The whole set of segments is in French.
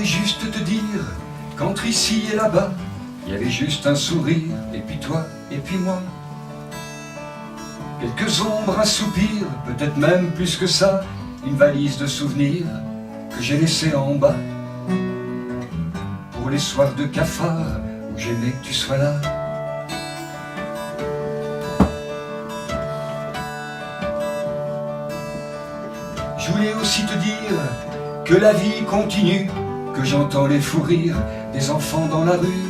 voulais juste te dire qu'entre ici et là-bas, il y avait juste un sourire, et puis toi, et puis moi. Quelques ombres, un soupir, peut-être même plus que ça, une valise de souvenirs que j'ai laissée en bas. Pour les soirs de cafard où j'aimais que tu sois là. Je voulais aussi te dire que la vie continue, que j'entends les fous rires des enfants dans la rue.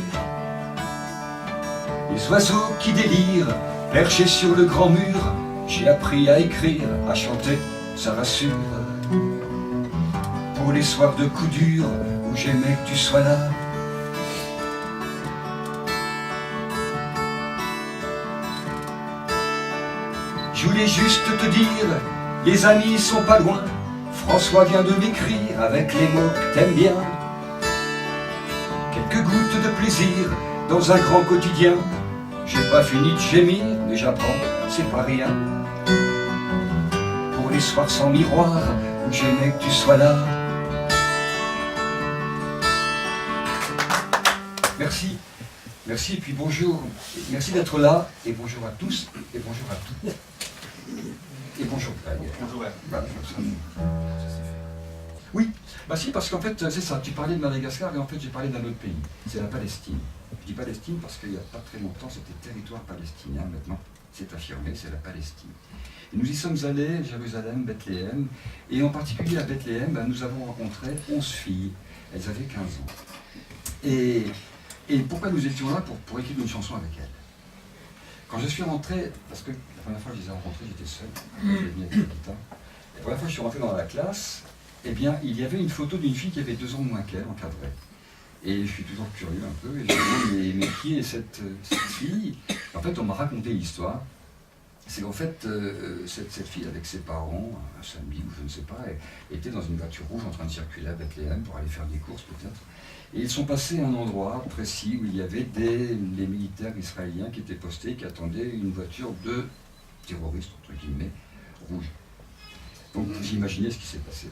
Les oiseaux qui délirent, perchés sur le grand mur, j'ai appris à écrire, à chanter, ça rassure. Pour les soirs de coups durs où j'aimais que tu sois là. Je voulais juste te dire, les amis sont pas loin. François vient de m'écrire avec les mots que t'aimes bien. Quelques gouttes de plaisir dans un grand quotidien. J'ai pas fini de gémir, mais j'apprends, c'est pas rien. Pour les soirs sans miroir, où j'aimais que tu sois là. Merci, merci et puis bonjour. Merci d'être là et bonjour à tous et bonjour à toutes. Et bonjour. Bonjour. Oui, bah si, parce qu'en fait, c'est ça, tu parlais de Madagascar et en fait j'ai parlé d'un autre pays, c'est la Palestine. Je dis Palestine parce qu'il n'y a pas très longtemps c'était territoire palestinien, maintenant c'est affirmé, c'est la Palestine. Et nous y sommes allés, Jérusalem, Bethléem, et en particulier à Bethléem, bah, nous avons rencontré 11 filles, elles avaient 15 ans. Et pourquoi nous étions là pour écrire une chanson avec elles? Quand je suis rentré, parce que la première fois que je les ai rencontrées, j'étais seul, la première fois que je suis rentré dans la classe, eh bien, il y avait une photo d'une fille qui avait 2 ans de moins qu'elle, encadrée. Et je suis toujours curieux un peu, et je me demande, mais qui est cette fille? En fait, on m'a raconté l'histoire. C'est qu'en fait, cette fille, avec ses parents, un samedi ou je ne sais pas, était dans une voiture rouge en train de circuler à Bethléem pour aller faire des courses peut-être. Et ils sont passés à un endroit précis où il y avait les militaires israéliens qui étaient postés, qui attendaient une voiture de terroristes, entre guillemets, rouge. Donc vous imaginez ce qui s'est passé.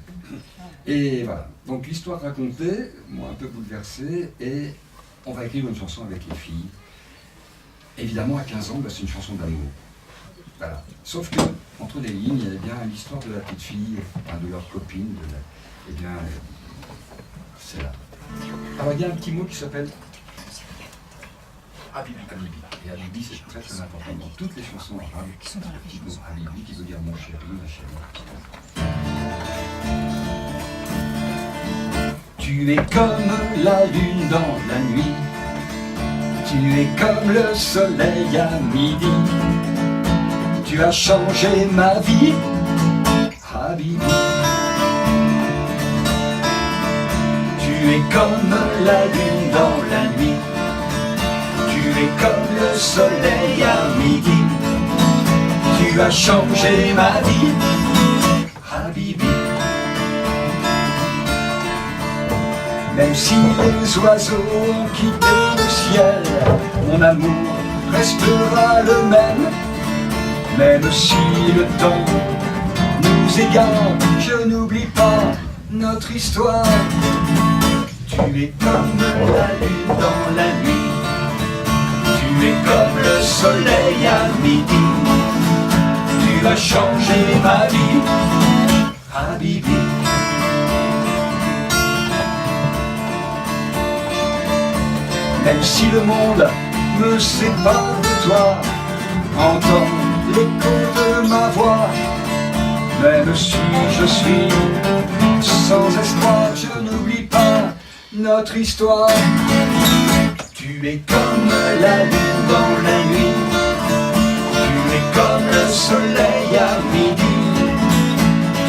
Et voilà, donc l'histoire racontée m'a un peu bouleversé, et on va écrire une chanson avec les filles. Évidemment, à 15 ans, bah, c'est une chanson d'amour. Voilà. Sauf que, entre les lignes, il y a bien l'histoire de la petite fille, de leur copine, eh bien, c'est là. Alors il y a un petit mot qui s'appelle Habibi. Et Habibi, c'est très très important dans toutes les chansons arabes. Le petit mot Habibi qui veut dire mon chéri, ma chérie. Tu es comme la lune dans la nuit. Tu es comme le soleil à midi. Tu as changé ma vie, Habibi. Tu es comme la lune dans la nuit. Tu es comme le soleil à midi. Tu as changé ma vie, Habibi. Même si les oiseaux ont quitté le ciel, mon amour restera le même. Même si le temps nous égare, je n'oublie pas notre histoire. Tu es comme la lune dans la nuit. Tu es comme le soleil à midi. Tu as changé ma vie, Habibi. Même si le monde me sépare de toi, entends l'écho de ma voix. Même si je suis sans espoir, je n'oublie pas notre histoire. Tu es comme la lune dans la nuit. Tu es comme le soleil à midi.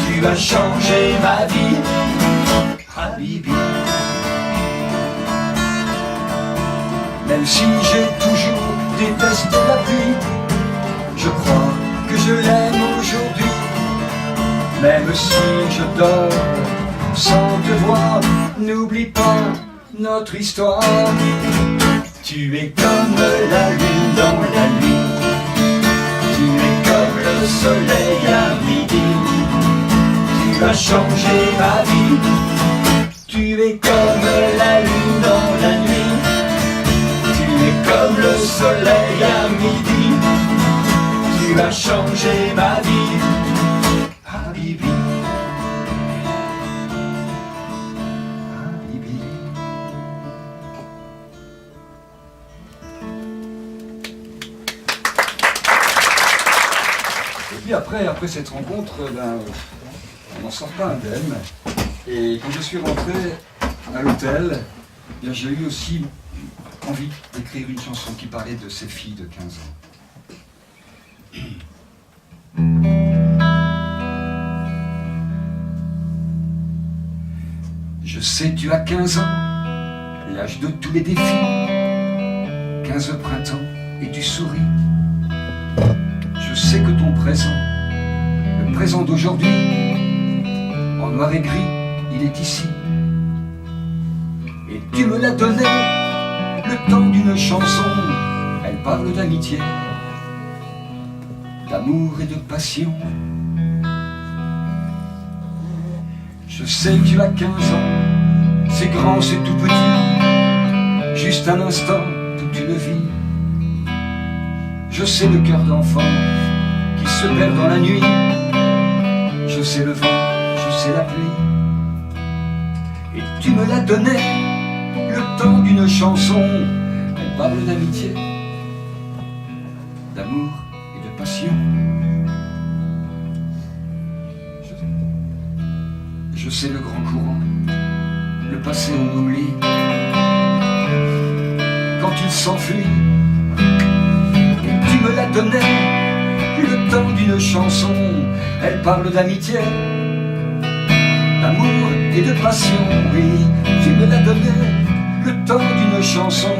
Tu as changé ma vie, Habibi. Même si j'ai toujours détesté la pluie, je crois que je l'aime aujourd'hui. Même si je dors sans te voir, n'oublie pas notre histoire. Tu es comme la lune dans la nuit. Tu es comme le soleil à midi. Tu as changé ma vie. Tu Tu es comme la lune dans la nuit, tu es comme le soleil à midi, tu as changé ma vie, Habibi. Habibi. Et puis après cette rencontre, on n'en sort pas indemne. Et quand je suis rentré à l'hôtel, bien, j'ai eu aussi envie d'écrire une chanson qui parlait de ces filles de 15 ans. Je sais, tu as 15 ans, l'âge de tous les défis. 15 printemps et tu souris. Je sais que ton présent, le présent d'aujourd'hui, en noir et gris, il est ici. Et tu me l'as donné, le temps d'une chanson. Elle parle d'amitié, d'amour et de passion. Je sais que tu as 15 ans, c'est grand, c'est tout petit, juste un instant, toute une vie. Je sais le cœur d'enfant qui se perd dans la nuit. Je sais le vent, je sais la pluie. Et tu me l'as donné, le temps d'une chanson. Elle parle d'amitié, d'amour et de passion. Je sais le grand courant, le passé on oublie. Quand il s'enfuit, tu me l'as donné, le temps d'une chanson. Elle parle d'amitié, d'amour et de passion. Oui, tu me l'as donné, le temps d'une chanson.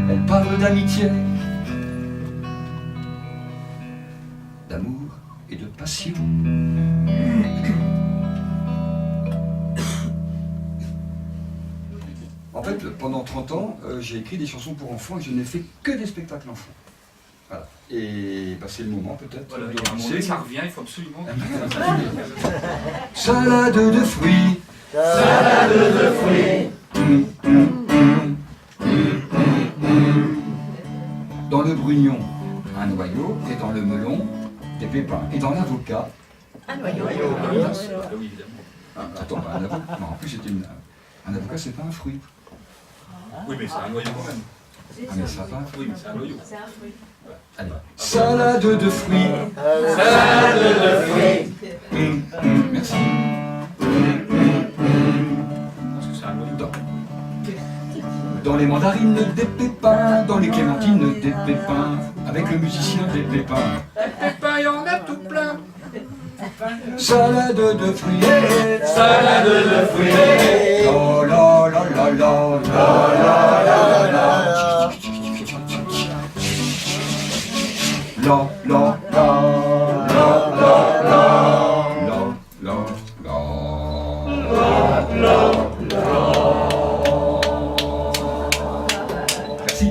Elle parle d'amitié, d'amour et de passion. En fait, pendant 30 ans, j'ai écrit des chansons pour enfants et je n'ai fait que des spectacles enfants. Voilà. Et bah, c'est le moment peut-être. Voilà, il y a un moment, ça revient, il faut absolument. Salade de fruits. Salade de fruits. Dans le brugnon, un noyau, et dans le melon, des pépins. Et dans l'avocat, Un noyau. Ah oui, évidemment. attends, bah, un avocat. Non, en plus c'était un avocat, c'est pas un fruit. Oui, mais c'est un noyau quand même. Ah mais ça va. Oui, mais c'est un noyau. C'est un fruit. Allez. Salade de fruits. Salade de fruits. Merci. Parce que c'est un noyau. Dans les mandarines des pépins, dans les clémentines des pépins, avec le musicien des pépins. Pépins, il y en a tout plein. Salade de fruits. Salade de fruits. La la la la la la la la. La la Merci.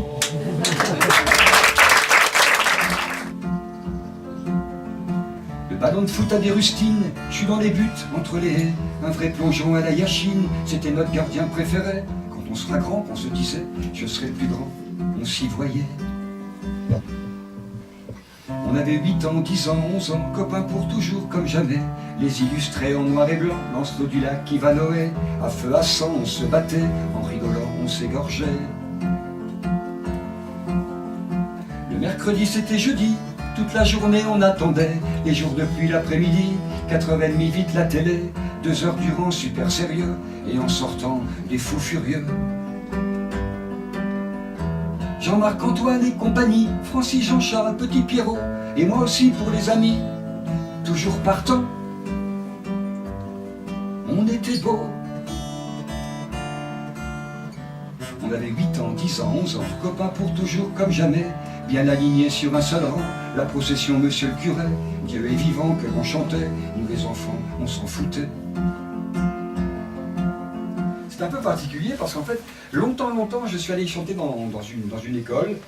Le ballon de foot à des rustines, je suis dans les buts, entre les haies, un vrai plongeon à la Yachine, c'était notre gardien préféré. Quand on sera grand, on se disait, je serai le plus grand, on s'y voyait. On avait 8 ans, 10 ans, 11 ans, copains pour toujours comme jamais. Les illustrés en noir et blanc, Lancelot du lac, Ivanoé. À feu à sang, on se battait, en rigolant, on s'égorgeait. Le mercredi, c'était jeudi, toute la journée on attendait. Les jours de pluie l'après-midi, 4h30 vite la télé. 2 heures durant, super sérieux, et en sortant, des fous furieux. Jean-Marc Antoine et compagnie, Francis Jean-Charles, Petit Pierrot, et moi aussi pour les amis, toujours partant. On était beaux. On avait 8 ans, 10 ans, 11 ans, copains pour toujours comme jamais, bien alignés sur un seul rang, la procession monsieur le curé, Dieu est vivant que l'on chantait, nous les enfants, on s'en foutait. C'est un peu particulier parce qu'en fait, longtemps, je suis allé chanter dans une école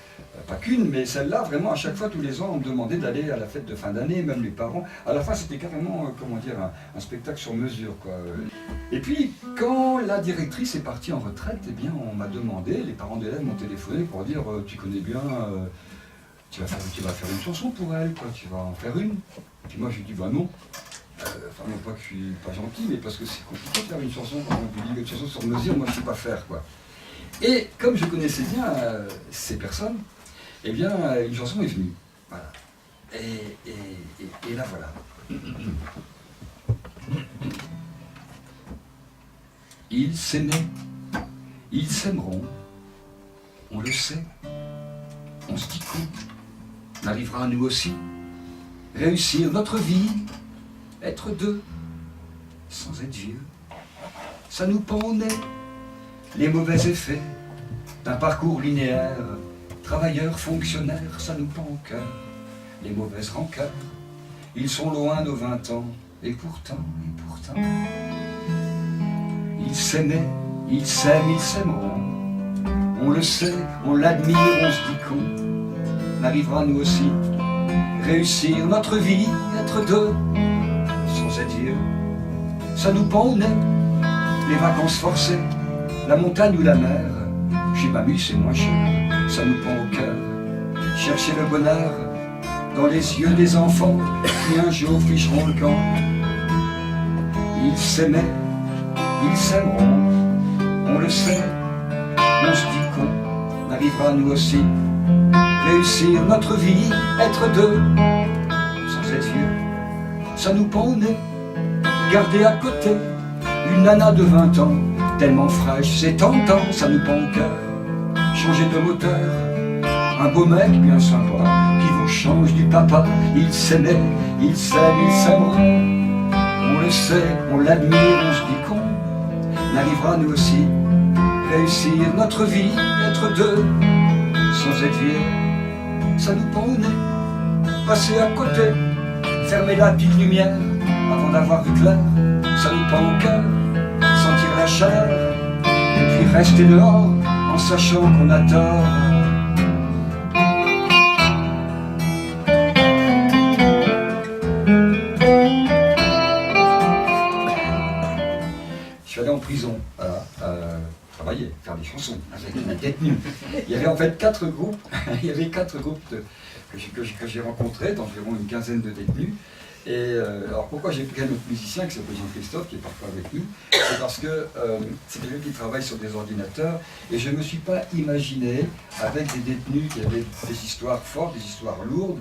pas qu'une, mais celle-là, vraiment, à chaque fois, tous les ans, on me demandait d'aller à la fête de fin d'année, même les parents. À la fin, c'était carrément, comment dire, un spectacle sur mesure, quoi. Et puis, quand la directrice est partie en retraite, eh bien, on m'a demandé, les parents d'élèves m'ont téléphoné pour dire, tu connais bien, tu vas faire une chanson pour elle, quoi, tu vas en faire une. Et puis moi, je lui dis, bah non. Enfin, non pas que je suis pas gentil, mais parce que c'est compliqué de faire une chanson, quand on dit une chanson sur mesure, moi, je ne sais pas faire, quoi. Et comme je connaissais bien ces personnes, eh bien, une chanson est venue. Voilà. Et là, voilà. Ils s'aimaient, ils s'aimeront, on le sait. On se dit qu'on arrivera nous aussi, réussir notre vie, être deux, sans être vieux. Ça nous pend au nez, les mauvais effets d'un parcours linéaire. Travailleurs, fonctionnaires, ça nous pend au cœur, les mauvaises rancœurs. Ils sont loin nos 20 ans, et pourtant, ils s'aimaient, ils s'aiment, ils s'aimeront. On le sait, on l'admire, on se dit qu'on arrivera nous aussi, réussir notre vie, être deux, sans être vieux. Ça nous pend au nez, les vacances forcées, la montagne ou la mer. Chez mamie c'est moins cher, ça nous pend au cœur. Chercher le bonheur dans les yeux des enfants qui un jour ficheront le camp. Ils s'aimaient, ils s'aimeront, on le sait, on se dit qu'on arrivera nous aussi, réussir notre vie, être deux, sans être vieux. Ça nous pend au nez, garder à côté une nana de 20 ans, tellement fraîche, c'est tentant, ça nous pend au cœur. Changer de moteur, un beau mec bien sympa, qui vous change du papa. Ils s'aimaient, ils s'aiment, ils s'aimeront. On le sait, on l'admire, on se dit qu'on arrivera nous aussi, réussir notre vie, être deux, sans être vieux. Ça nous pend au nez, passer à côté, fermer la petite lumière avant d'avoir vu clair. Ça nous pend au cœur, sentir la chaleur, et puis rester dehors en sachant qu'on a tort. Je suis allé en prison, voilà, travailler, faire des chansons avec des détenus. Il y avait en fait 4 groupes, il y avait 4 groupes que j'ai rencontrés, d'environ une quinzaine de détenus. Et alors pourquoi j'ai pris un autre musicien qui s'appelle Jean-Christophe, qui est parfois avec nous, c'est parce que c'est quelqu'un qui travaille sur des ordinateurs, et je ne me suis pas imaginé avec des détenus qui avaient des histoires fortes, des histoires lourdes,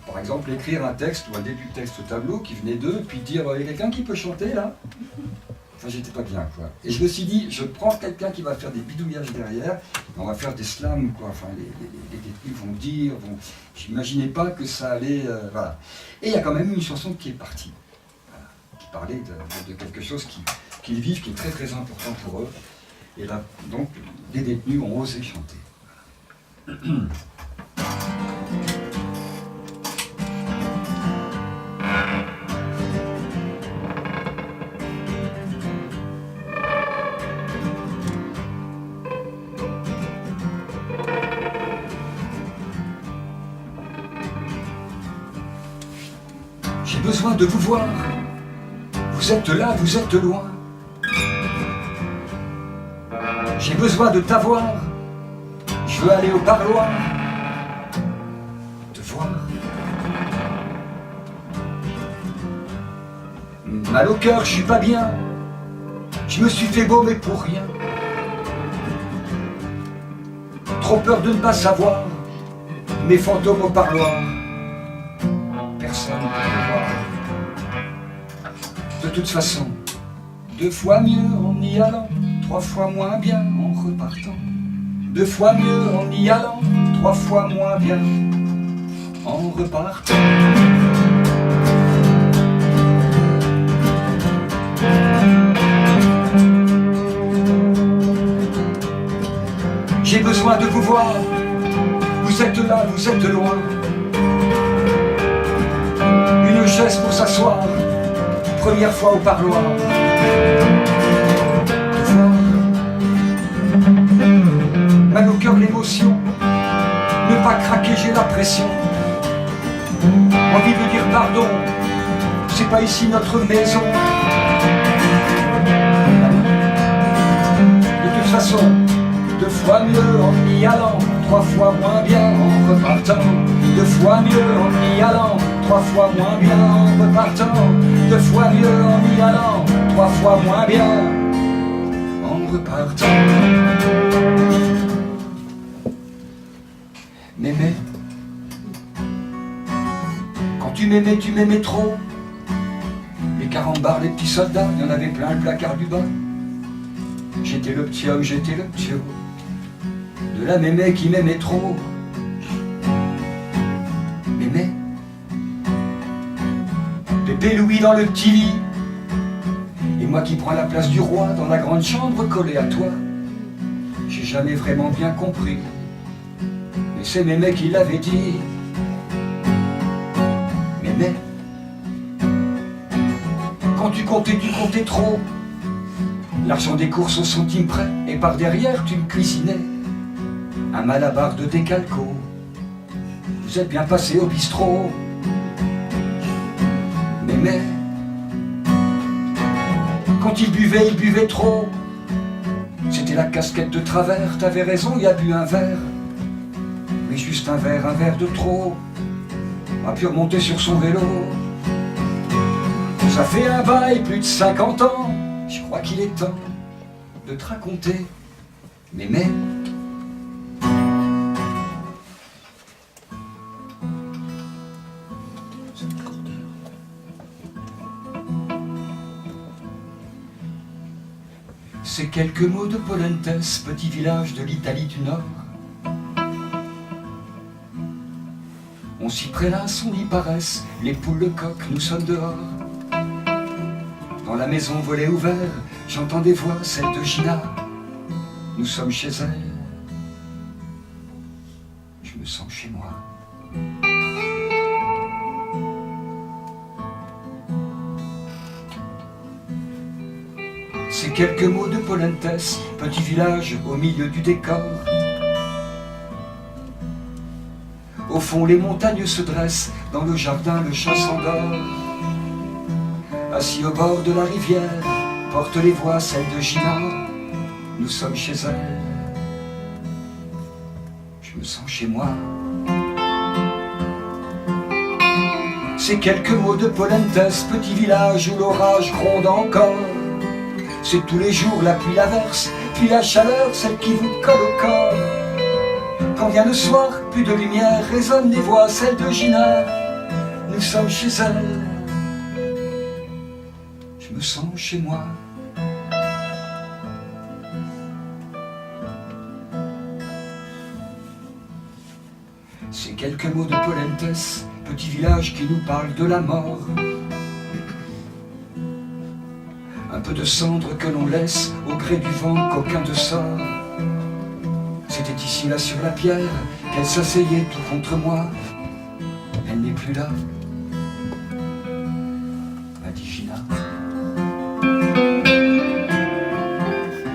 par exemple écrire un texte ou un début de texte au tableau qui venait d'eux, puis dire il y a quelqu'un qui peut chanter là? Enfin, j'étais pas bien, quoi. Et je me suis dit, je prends quelqu'un qui va faire des bidouillages derrière, on va faire des slams, quoi. Enfin, les détenus vont dire, j'imaginais pas que ça allait, voilà. Et il y a quand même une chanson qui est partie, voilà, qui parlait de quelque chose qu'ils vivent, qui est très très important pour eux. Et là, donc, les détenus ont osé chanter. Voilà. J'ai besoin de vous voir, vous êtes là, vous êtes loin. J'ai besoin de t'avoir, je veux aller au parloir, te voir. Mal au cœur, je suis pas bien, je me suis fait beau mais pour rien. Trop peur de ne pas savoir, mes fantômes au parloir. Personne ne peut me voir. De toute façon, 2 fois mieux en y allant, 3 fois moins bien en repartant. 2 fois mieux en y allant, 3 fois moins bien en repartant. J'ai besoin de vous voir, vous êtes là, vous êtes loin. Une chaise pour s'asseoir, première fois au parloir. Mal au cœur l'émotion, ne va craquer, j'ai la pression. Envie de dire pardon, c'est pas ici notre maison. De toute façon, 2 fois mieux en y allant, 3 fois moins bien en repartant. 2 fois mieux en y allant, 3 fois moins bien en repartant. 2 fois mieux en y allant, 3 fois moins bien en repartant. M'aimer, quand tu m'aimais trop. Les carambars, les petits soldats, il y en avait plein le placard du bas. J'étais le petit homme, j'étais le petit homme de la mémé qui m'aimait trop. Mémé, Pépé Louis dans le petit lit, et moi qui prends la place du roi dans la grande chambre collée à toi. J'ai jamais vraiment bien compris, mais c'est Mémé qui l'avait dit. Mémé, quand tu comptais trop. L'argent des courses au centime près, et par derrière tu me cuisinais un malabar de décalco. Vous êtes bien passé au bistrot. Mémé, quand il buvait trop. C'était la casquette de travers, t'avais raison, il a bu un verre. Mais juste un verre de trop. A pu remonter sur son vélo. Ça fait un bail, plus de 50 ans. Je crois qu'il est temps de te raconter, Mémé. Ces quelques mots de Polentes, petit village de l'Italie du Nord. On s'y prélasse, on y paraisse, les poules le coq, nous sommes dehors. Dans la maison volet ouvert, j'entends des voix, celle de Gina. Nous sommes chez elle. Je me sens chez moi. Ces quelques mots de Polentes, petit village au milieu du décor. Au fond, les montagnes se dressent, dans le jardin, le chat s'endort. Assis au bord de la rivière, porte les voix, celle de Gina. Nous sommes chez elle. Je me sens chez moi. Ces quelques mots de Polentes, petit village où l'orage gronde encore. C'est tous les jours la pluie, l'averse, puis la chaleur, celle qui vous colle au corps. Quand vient le soir, plus de lumière, résonnent les voix, celle de Gina. Nous sommes chez elle. Je me sens chez moi. Ces quelques mots de Polentes, petit village qui nous parle de la mort. Un peu de cendre que l'on laisse au gré du vent qu'aucun ne sort. C'était ici, là, sur la pierre, qu'elle s'asseyait tout contre moi. Elle n'est plus là, m'a dit Gina.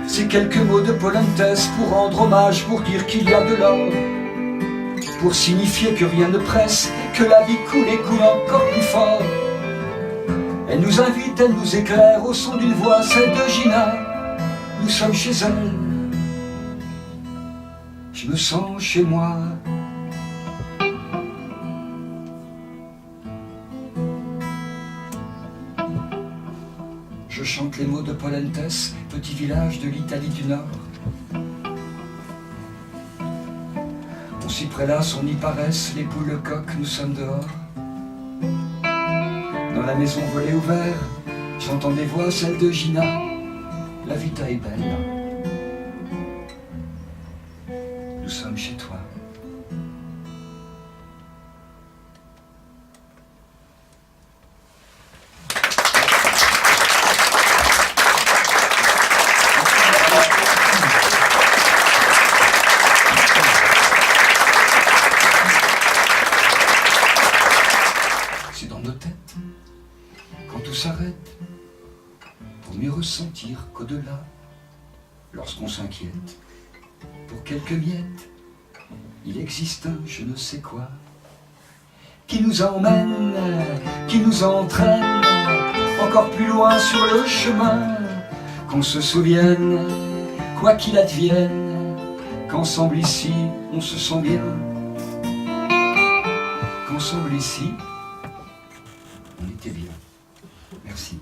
Ces quelques mots de Polentes pour rendre hommage, pour dire qu'il y a de l'or, pour signifier que rien ne presse, que la vie coule et coule encore plus fort. Elle nous invite, elle nous éclaire au son d'une voix, celle de Gina. Nous sommes chez elle. Je me sens chez moi. Je chante les mots de Polentes, petit village de l'Italie du Nord. On s'y prélasse, on y paraisse, les poules, le coq, nous sommes dehors. Dans la maison volet ouvert, j'entends des voix, celle de Gina. La vita est belle. Nous sommes chez toi. C'est dans nos têtes, quand tout s'arrête, pour mieux ressentir qu'au-delà, lorsqu'on s'inquiète, pour quelques miettes, il existe un je ne sais quoi qui nous emmène, qui nous entraîne encore plus loin sur le chemin. Qu'on se souvienne, quoi qu'il advienne, qu'ensemble ici on se sent bien. Qu'ensemble ici on était bien. Merci.